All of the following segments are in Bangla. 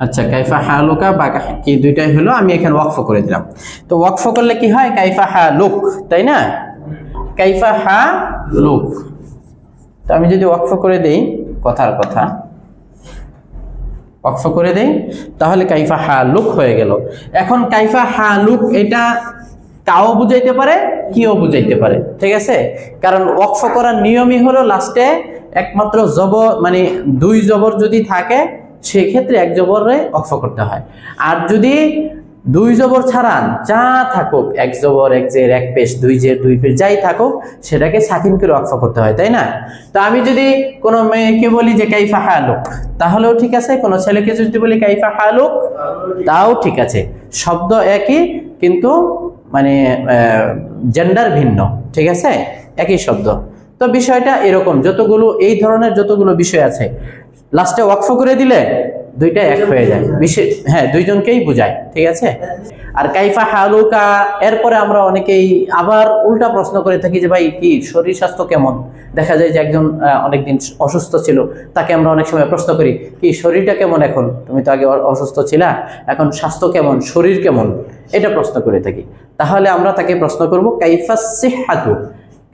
আচ্ছা, কাইফা হালুকা বা কি দুইটাই হলো, আমি এখানে ওয়াকফ করে দিলাম। তো ওয়াকফ করলে কি হয়, কাইফা হালুক, তাই না? কাইফা হালুক। তো আমি যদি ওয়াকফ করে দেই, কথার কথা ওয়াকফ করে দেই, তাহলে কাইফা হালুক হয়ে গেল। এখন কাইফা হালুক এটা কাও বুঝাইতে পারে, কিও বুঝাইতে পারে, ঠিক আছে? কারণ ওয়াকফ করার নিয়মই হলো লাস্টে একমাত্র জবর, মানে দুই জবর যদি থাকে সেই ক্ষেত্রে এক জবরে ওয়াকফ করতে হয়। আর যদি দুই জবর ছাড়া যা থাকুক, এক জবর, এক জের, এক পেশ, দুই জের, দুই পেশ, যাই থাকুক সেটাকে সাকিন করে ওয়াকফ করতে হয়, তাই না? তো আমি যদি কোনো মেয়েকে বলি যে কাইফা হালুক, তাহলেও ঠিক আছে। কোনো ছেলেকে যদি বলি কাইফা হালুক, তাও ঠিক আছে। শব্দ একই, কিন্তু মানে জেন্ডার ভিন্ন, ঠিক আছে? একই শব্দ। তো বিষয়টা এরকম, যতগুলো এই ধরনের যতগুলো বিষয় আছে লাস্টে ওয়াকফ করে দিলে দুইটা এক হয়ে যায়, বিশেষ, হ্যাঁ, দুইজনকেই বোঝায়, ঠিক আছে? আর কাইফা হালুকা, এরপরে আমরা অনেকেই আবার উল্টা প্রশ্ন করে থাকি যে ভাই কি শরীর স্বাস্থ্য কেমন? দেখা যায় যে একজন অনেকদিন অসুস্থ ছিল, তাকে আমরা অনেক সময় প্রশ্ন করি কি শরীরটা কেমন এখন? তুমি তো আগে অসুস্থ ছিলা, এখন স্বাস্থ্য কেমন, শরীর কেমন? এটা প্রশ্ন করে থাকি। তাহলে আমরা তাকে প্রশ্ন করব কাইফা সিহহাতু।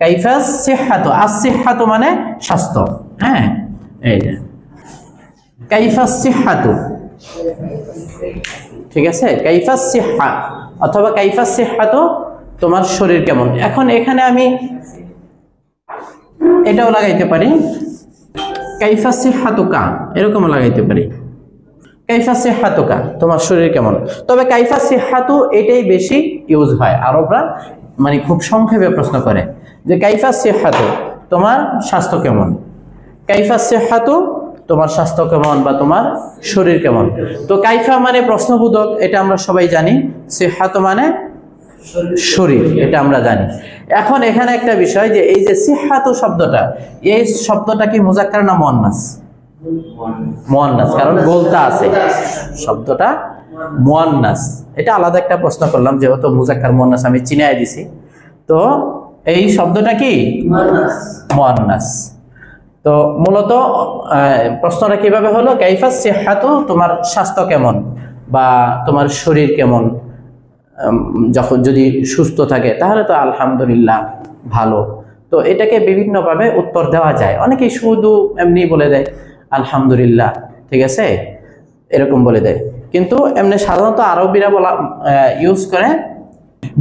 কাইফা সিহহাতু, আসিহহাতু মানে স্বাস্থ্য, হ্যাঁ, এই যে কাইফা সিহহাতু, ঠিক আছে? কাইফা সিহহা অথবা কাইফা সিহহাতু, তোমার শরীর কেমন? এখন এখানে আমি এটাও লাগাইতে পারি, কাইফা সিহহাতুকা, এরকম লাগাইতে পারি, কাইফা সিহহাতুকা, তোমার শরীর কেমন। তবে কাইফা সিহহাতু এটাই বেশি ইউজ হয়, আরবরা মানে খুব সংক্ষেপে প্রশ্ন করে যে কাইফা সিহহাতু, তোমার স্বাস্থ্য কেমন? কাইফা সিহহাতু, তোমার স্বাস্থ্য কেমন বা তোমার শরীর কেমন। তো কাইফা মানে প্রশ্নবোধক, এটা আমরা সবাই জানি। সিহহাতু মানে শরীর, এটা আমরা জানি। এখন এখানে একটা বিষয় যে এই যে সিহহাতু শব্দটা, এই শব্দটা কি মুযাক্কার না মুয়ান্নাস? মুয়ান্নাস, কারণ গোলতা আছে, শব্দটা মুয়ান্নাস। এটা আলাদা একটা প্রশ্ন করলাম, যেহেতু মুযাক্কার মুয়ান্নাস আমি চিনাই দিছি। তো এই শব্দটা কি মুয়ান্নাস। তো মূলত প্রশ্নটা কিভাবে হলো, কাইফা সিহহাতু, তোমার স্বাস্থ্য কেমন বা তোমার শরীর কেমন? যখন যদি সুস্থ থাকে তাহলে তো আলহামদুলিল্লাহ ভালো। তো এটাকে বিভিন্নভাবে উত্তর দেওয়া যায়। অনেকেই শুধু এমনি বলে দেয় আলহামদুলিল্লাহ, ঠিক আছে, এরকম বলে দেয়। কিন্তু এমনি সাধারণত আরবিরা বলা ইউজ করে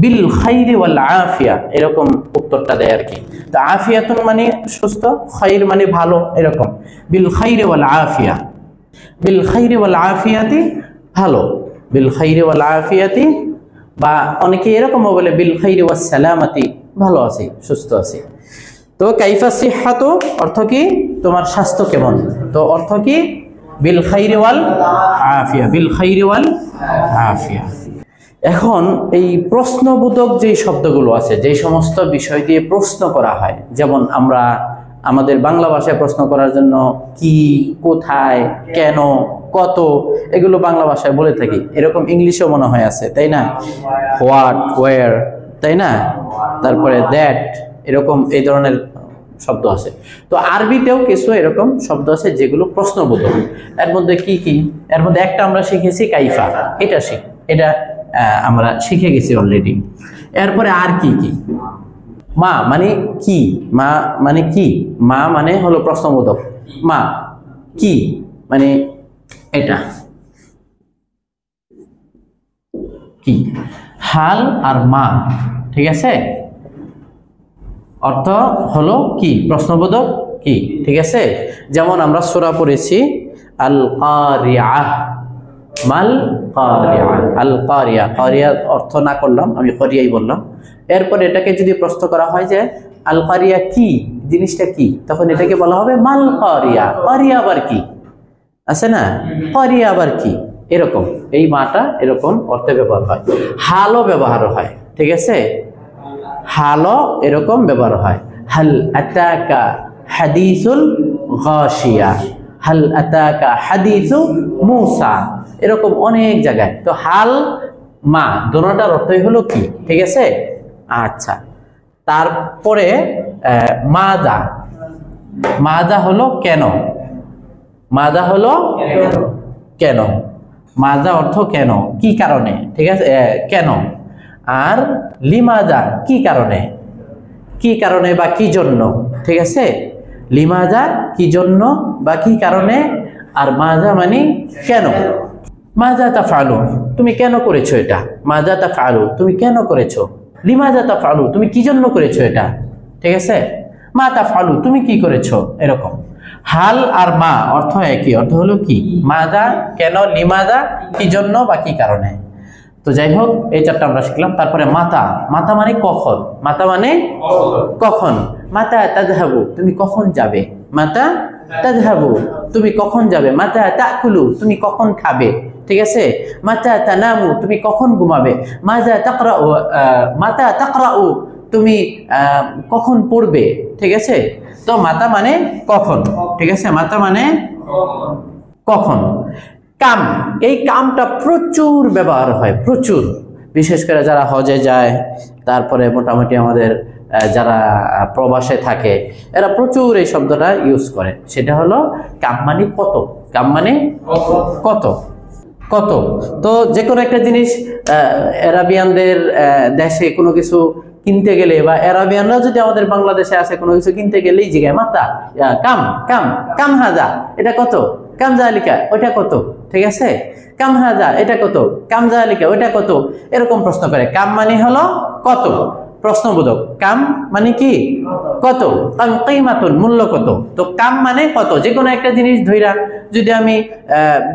বিল খাইরি ওয়াল আফিয়া, এরকম উত্তরটা দেয় আর কি। তো আফিয়াতুন মানে সুস্থ, খাইর মানে ভালো, এরকম। বিল খাইরি ওয়াল আফিয়া, বিল খাইরি ওয়াল আফিয়াতি, ভালো, বিল খাইরি ওয়াল আফিয়াতি। বা অনেকে এরকমও বলে বিল খাইরি ওয়াস সালামাতি, ভালো আছি, সুস্থ আছি। তো কাইফা সিহহাতু অর্থ কি, তোমার স্বাস্থ্য কেমন। তো অর্থ কি, বিল খাইরি ওয়াল আফিয়া, বিল খাইরি ওয়াল আফিয়া। এখন এই প্রশ্নবোধক যে শব্দগুলো আছে, যে সমস্ত বিষয় দিয়ে প্রশ্ন করা হয়, যেমন আমরা আমাদের বাংলা ভাষায় প্রশ্ন করার জন্য কি, কোথায়, কেন, কত, এগুলো বাংলা ভাষায় বলে থাকি। এরকম ইংলিশেও মনে হয় আছে, তাই না? হোয়াট, ওয়্যার, তাই না? তারপরে দ্যাট, এরকম এই ধরনের শব্দ আছে। তো আরবিতেও কিছু এরকম শব্দ আছে যেগুলো প্রশ্নবোধক। এর মধ্যে কি কি? এর মধ্যে একটা আমরা শিখেছি কাইফা, এটা আমরা শিখে গেছি অলরেডি। এরপরে আর কি কি? মা মানে কি, মা মানে কি, মা মানে হলো প্রশ্নবোধক। মা কি মানে এটা কি। হাল আর মা, ঠিক আছে, অর্থ হলো কি, প্রশ্নবোধক কি, ঠিক আছে। যেমন আমরা সূরা পড়েছি আল কারিআহ, মাল কারিয়া, আল কারিয়া, কারিয়া অর্থ না করলাম, আমি কারিয়াই বললাম। এরপর এটাকে যদি প্রশ্ন করা হয় যে আল কারিয়া কি, জিনিসটা কি, তখন এটাকে বলা হবে মাল কারিয়া। কারিয়া আবার কি আছে না, কারিয়া আবার কি, এরকম। এই মাটা এরকম অর্থে ব্যবহার হয়। হালও ব্যবহার হয়, ঠিক আছে, হালও এরকম ব্যবহার হয়। হাল আতাকা হাদিসুল গাশিয়া, হাল আতাকা হাদিসু মূসা, এরকম অনেক জায়গায়। তো হাল মা দোনোটার অর্থই হলো কি, ঠিক আছে। আচ্ছা, তারপরে মাদা, মাদা হলো কেন, মাদা হলো কেন। মাজা অর্থ কেন, কি কারণে, ঠিক আছে, কেন। আর লিমাজা কি কারণে, কি কারণে বা কি জন্য, ঠিক আছে। লিমাজা কি জন্য বা কি কারণে, আর মাজা মানে কেন। মাজা তাফআলু তুমি কেন করেছো এটা, মাজা তাফআলু তুমি কেন করেছো, লিমাজা তাফআলু তুমি কি জন্য করেছো এটা, ঠিক আছে। মা তাফআলু তুমি কি করেছো, এরকম। হাল আর মা অর্থ একই, অর্থ হলো কি, মাজা কেন, লিমাজা কি জন্য বা কি কারণে। তো যাই হোক, এই চারটা আমরা শিখলাম। তারপরে মাতা, মাতা মানে কখন, মাতা মানে কখন। মাতা তাযহাবু তুমি কখন যাবে, মাতা তাযহাবু তুমি কখন যাবে। মাতা তাকুলু তুমি কখন খাবে, ঠিক আছে। মাতা তানামু তুমি কখন ঘুমাবে। মাজা তাকরাউ মাতা তাকরাউ তুমি কখন পড়বে, ঠিক আছে। তো মাতা মানে কখন, ঠিক আছে, মাতা মানে কখন। কাম, এই কামটা প্রচুর ব্যবহার হয়, প্রচুর, বিশেষ করে যারা হজে যায়, তারপরে মোটামুটি আমাদের যারা প্রবাসে থাকে, এরা প্রচুর এই শব্দটা ইউজ করে। সেটা হলো কাম মানে কত, কাম মানে কত, কত। তো যে কোনো একটা জিনিস আরাবিয়ানদের দেশে কোনো কিছু কিনতে গেলে, বা আরাবিয়ানরা যদি আমাদের বাংলাদেশে আসে কোনো কিছু কিনতে গেলেই জিজ্ঞাসা মাতা কাম, কাম, কাম হাজা এটা কত, কাম জালিকা ওইটা কত, ঠিক আছে। কাম হাজা এটা কত, কাম জালিকা ওইটা কত, এরকম প্রশ্ন করে। কাম মানে হলো কত, প্রশ্নবোধক। কাম মানে কি কত, কাম কিমাতুন মূল্য কত। তো কাম মানে কত, যে কোনো একটা জিনিস ধইরা যদি আমি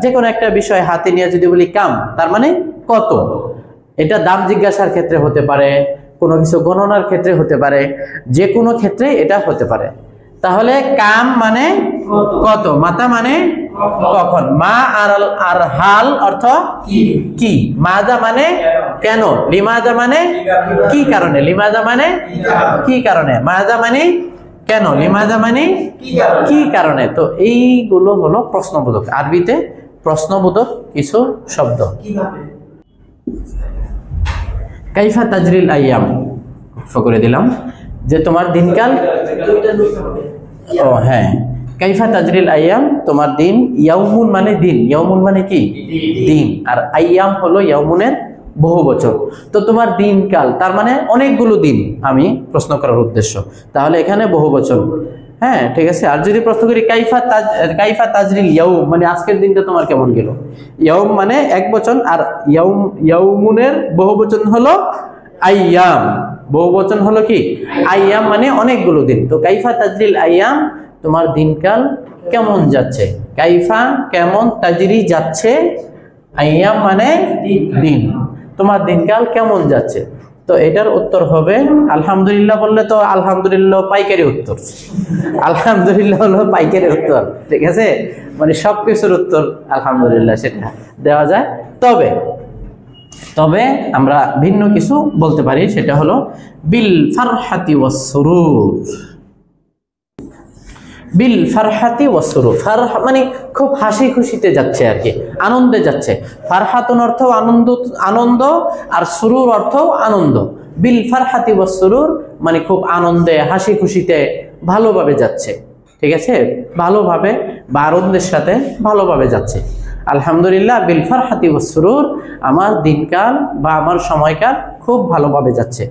যে কোনো একটা বিষয় হাতে নিয়ে যদি বলি কাম, তার মানে কত। এটা দাম জিজ্ঞাসার ক্ষেত্রে হতে পারে, কোনো কিছু গণনার ক্ষেত্রে হতে পারে, যে কোনো ক্ষেত্রে এটা হতে পারে। তাহলে কাম মানে কত, মাতা মানে কখন, মা আর হাল অর্থ কি, মাজা মানে কেন, লিমাজা মানে কি কারণে, লিমাজা মানে কি কারণে, মাজা মানে কেন, লিমাজা মানে কি কারণে। তো এইগুলো হলো প্রশ্নবোধক, আরবিতে প্রশ্নবোধক কিছু শব্দ। কাইফা তাজরিল আইয়াম করে দিলাম যে তোমার দিনকাল, ও হ্যাঁ, কাইফা তাজরিল আইয়াম তোমার দিন। ইয়াউমুন মানে দিন, ইয়াউমুন মানে কি দিন, আর আইয়াম হলো ইয়াউমুনের বহু বচন। তো তোমার দিনকাল তার মানে অনেকগুলো দিন আমি প্রশ্ন করার উদ্দেশ্য, তাহলে এখানে বহু বচন, হ্যাঁ ঠিক আছে। আর যদি প্রশ্ন করি কাইফা তাজরিল ইয়াউম মানে আজকের দিনটা তোমার কেমন গেল, ইয়াউম মানে এক বচন, আর ইয়াউমুনের বহু বচন হলো আইয়াম, বহু বচন হলো কি আইয়াম মানে অনেকগুলো দিন। তো কাইফা তাজরিল আইয়াম তোমার দিনকাল কেমন যাচ্ছে, কাইফা কেমন, তাজরি যাচ্ছে, আইয়াম মানে দিন, তোমার দিনকাল কেমন যাচ্ছে। তো এটার উত্তর হবে আলহামদুলিল্লাহ। বললে তো আলহামদুলিল্লাহ পাইকারি উত্তর, আলহামদুলিল্লাহ হলো পাইকারি উত্তর, ঠিক আছে, মানে সবকিছুর উত্তর আলহামদুলিল্লাহ সেটা দেওয়া যায়। তবে আমরা ভিন্ন কিছু বলতে পারি, সেটা হলো বিল ফারহাতি ওয়াস সুরুর, বিল ফারহাতি ওয়াস সুরুর। ফারহা মানে খুব হাসি খুশিতে যাচ্ছে আর কি, আনন্দে যাচ্ছে। ফারহাতুন অর্থ আনন্দ, আনন্দ, আর সুরুর অর্থ আনন্দ। বিল ফারহাতি ওয়াস সুরুর মানে খুব আনন্দে হাসি খুশিতে ভালোভাবে যাচ্ছে, ঠিক আছে, ভালোভাবে বা আনন্দের সাথে ভালোভাবে যাচ্ছে। আলহামদুলিল্লাহ বিল ফারহাতি ওয়াস সুরুর, আমার দিনকাল বা আমার সময়কাল খুব ভালোভাবে যাচ্ছে।